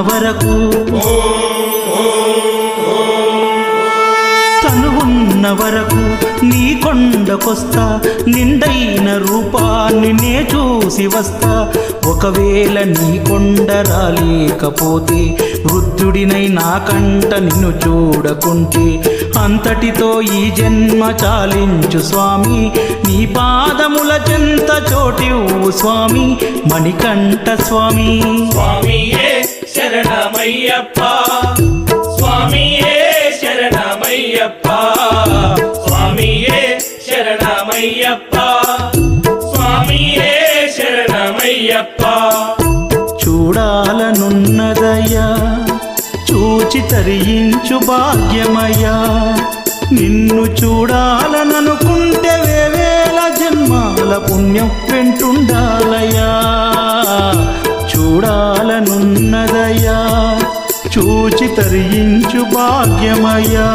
వరకు తనువున్న వరకు నీ కొండకొస్తా నిండైన రూపాన్ని నే చూసి వస్తా ఒకవేళ నీ కొండ రాలేకపోతే వృద్ధుడినై నాకంట నిన్ను చూడకుంటే అంతటితో ఈ జన్మ చాలించు స్వామి నీ పాదముల చెంత చోటివ్వు స్వామి మణికంఠ స్వామి స్వామియే శరణమయ్యప్ప స్వామియే శరణమయ్యప్ప స్వామియే శరణమయ్యప్ప స్వామియే శరణమయ్యప్ప చూడాలనున్నదయ్యా చూచి తరించు భాగ్యమయ్యా నిన్ను చూడాలననుకుంటే వేవేల జన్మాల పుణ్యం వెంటుండాలయ్యా చూడాలనున్నదయ్యా చూచి తరించు భాగ్యమయ్యా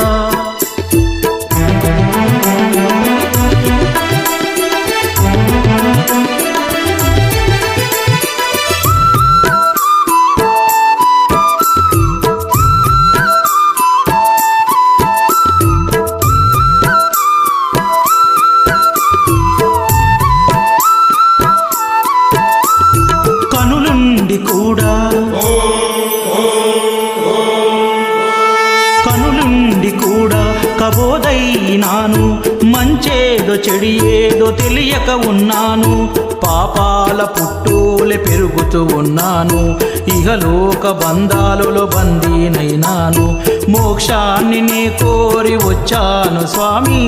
కనులుండి కూడా కబోదైనాను మంచేదో చెడియేదో తెలియక ఉన్నాను పాపాల పుట్టోలే పెరుగుతూ ఉన్నాను ఇహలోక బంధాలలో బందీనైనాను మోక్షాన్ని నే కోరి వచ్చాను స్వామి